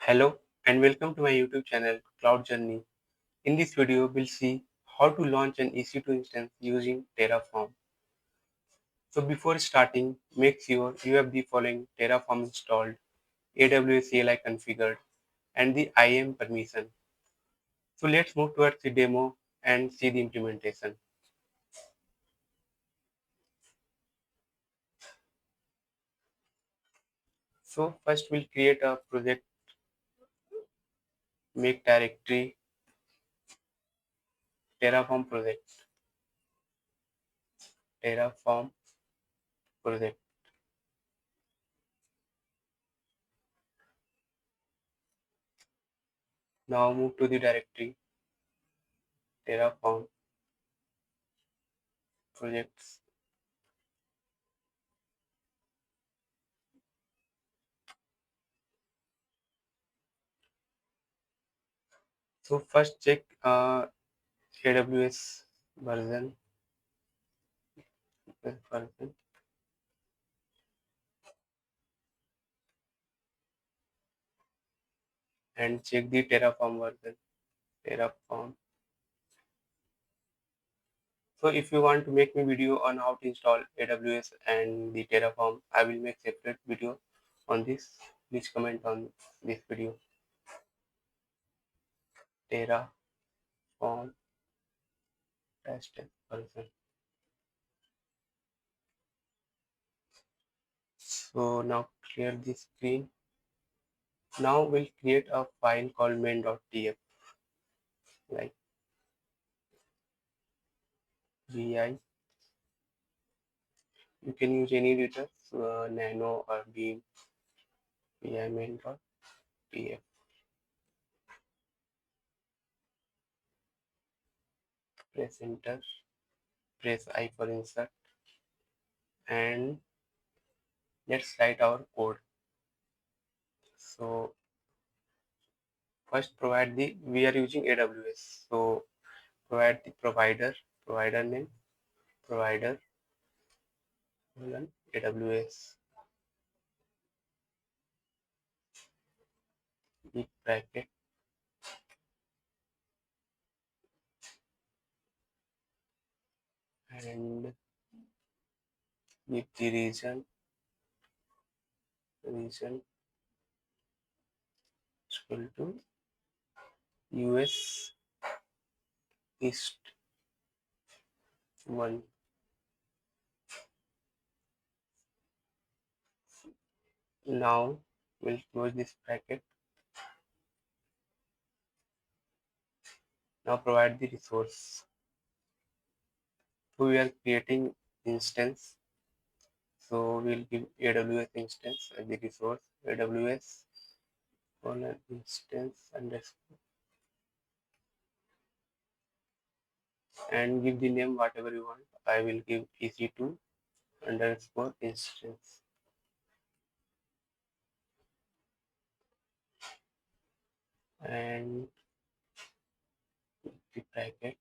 Hello and welcome to my YouTube channel Cloud Journey. In this video, we'll see how to launch an ec2 instance using Terraform. So before starting, make sure you have the following Terraform installed, AWS CLI configured, and the IAM permission. So let's move towards the demo and see the implementation. So first we'll create a project, make directory Terraform Terraform project. Now move to the directory Terraform projects. So first check AWS version version and check the Terraform version. Terraform. So if you want to make me video on how to install AWS and the Terraform, I will make separate video on this. Please comment on this video. Terraform test version. So now clear the screen. Now we'll create a file called main.tf like vi. You can use any editor, Nano or Beam vi main.tf. Press enter, press I for insert, and let's write our code. So first provide the, we are using AWS. So provide the provider name, provider, AWS, big bracket, and give the region equal to US East 1. Now we'll close this bracket. Now provide the resource. So we are creating instance. So we'll give AWS instance as the resource, AWS colon instance underscore, and give the name whatever you want. I will give ec2 underscore instance, and the bracket.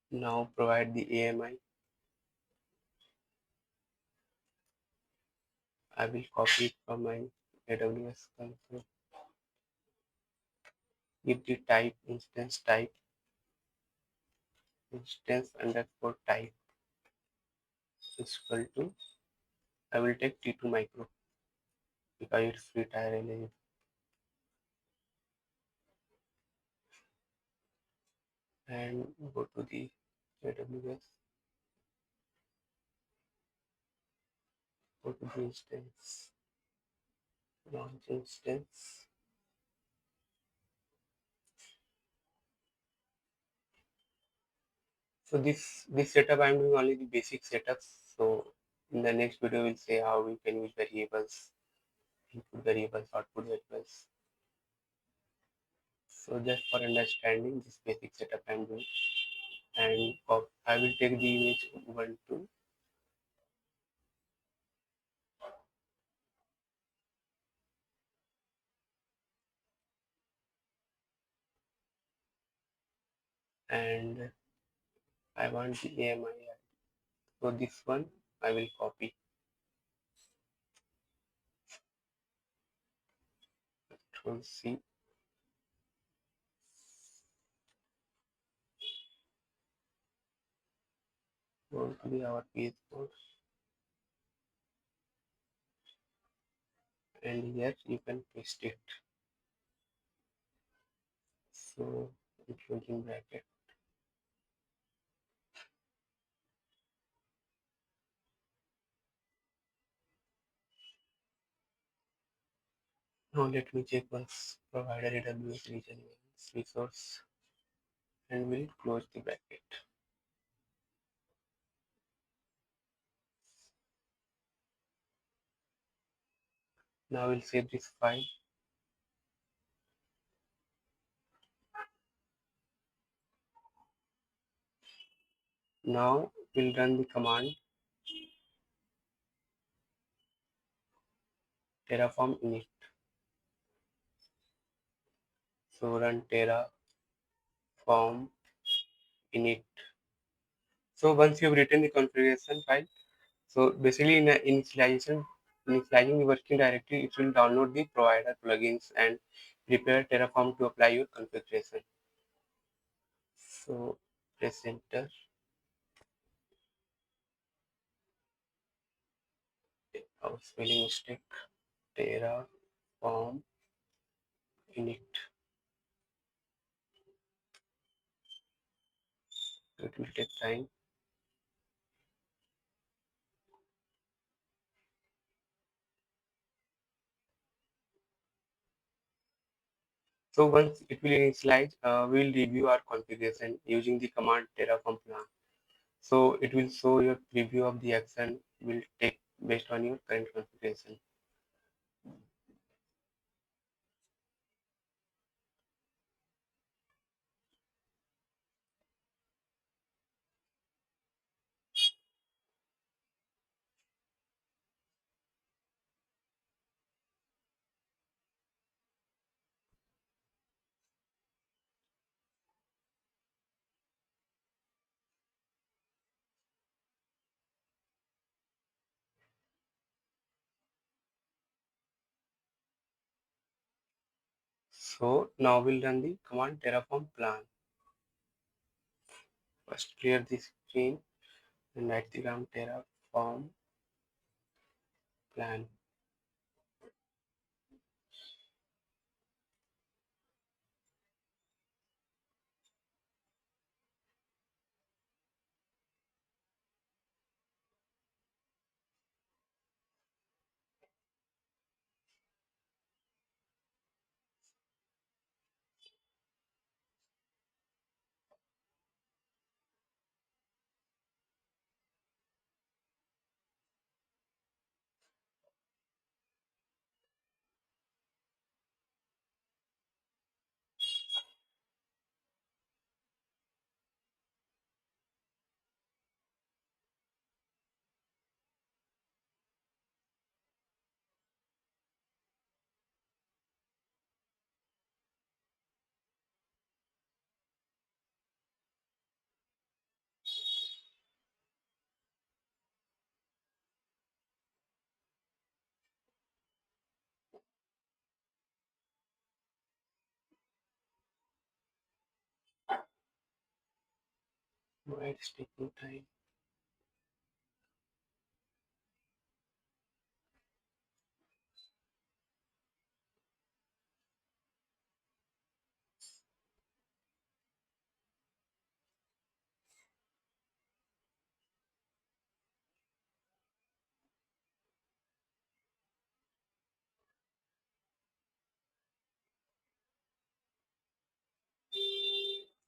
Now provide the AMI. I will copy it from my AWS console. Give the type instance underscore type is equal to, I will take T2 micro because it's free tire eligible, and go to the AWS, go to the instance, launch instance. So this setup I'm doing only the basic setups. So in the next video we'll say how we can use variables, input variables, output variables. So just for understanding this basic setup I'm doing, and I will take the image 1, 2, and I want the AMI. So this one I will copy. Control C. Go to our page code, and here you can paste it. So closing bracket. Now let me check once provider AWS region resource, and we'll close the bracket. Now we'll save this file. Now we'll run the command terraform init. So run terraform init. So once you've written the configuration file, so basically in initializing the working directory, it will download the provider plugins and prepare Terraform to apply your configuration. So press enter. Our spelling mistake. Terraform init. It will take time. So once it will initialize, we will review our configuration using the command Terraform plan. So it will show your preview of the action will take based on your current configuration. So now we'll run the command Terraform plan. First clear the screen and write the command Terraform plan. Why it's taking time?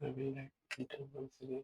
I will write it once again.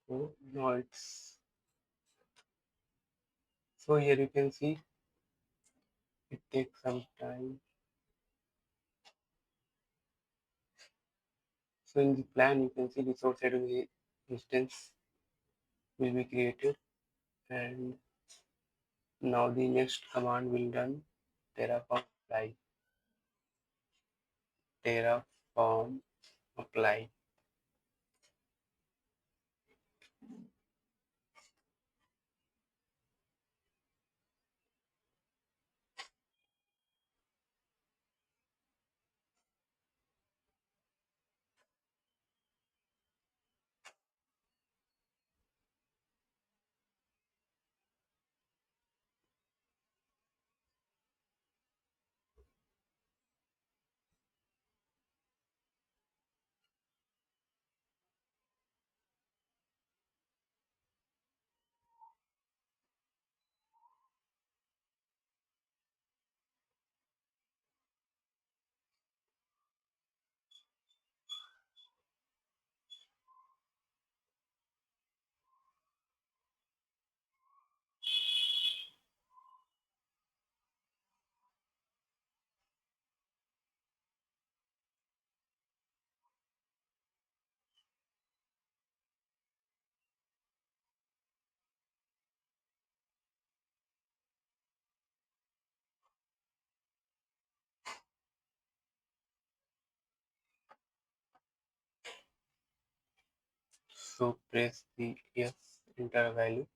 So now it's so here you can see it takes some time. So in the plan you can see resource address instance will be created, and now the next command will run terraform apply. Terraform apply. So press the yes enter value.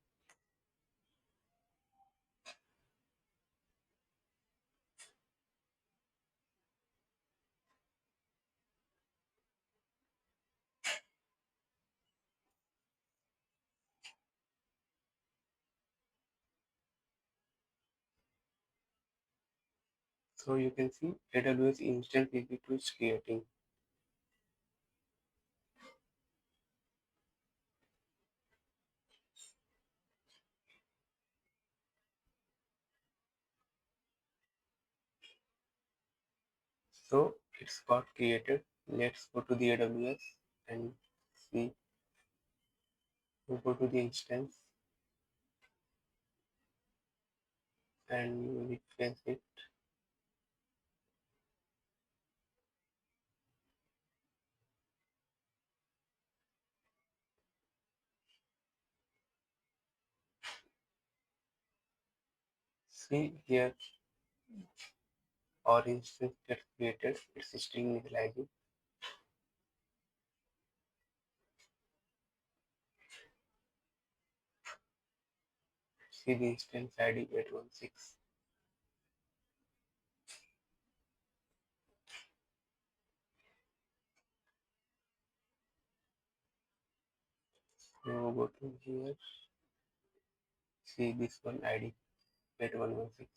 So you can see AWS instance ec2 is creating. So it's got created. Let's go to the AWS and see. We go to the instance and refresh it. See here our instance gets created. It's still initializing. See the instance ID 816. Now go to here. See this one ID 8116.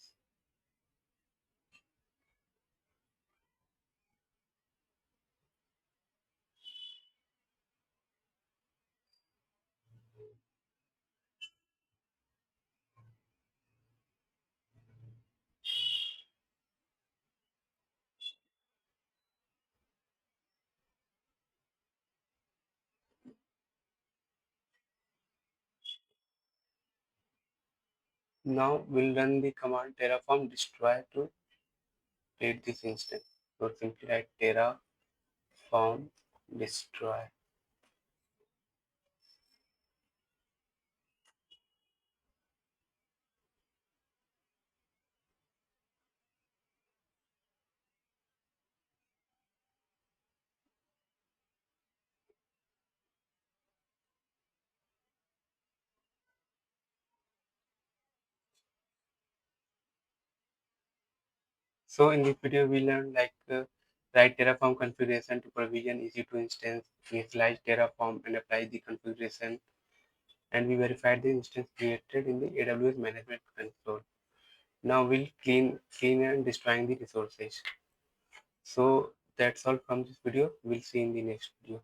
Now we'll run the command terraform destroy to create this instance. So simply write terraform destroy. So in this video we learned write Terraform configuration to provision EC2 instance, initialize Terraform and apply the configuration, and we verified the instance created in the AWS management console. Now we'll clean and destroying the resources. So that's all from this video. We'll see in the next video.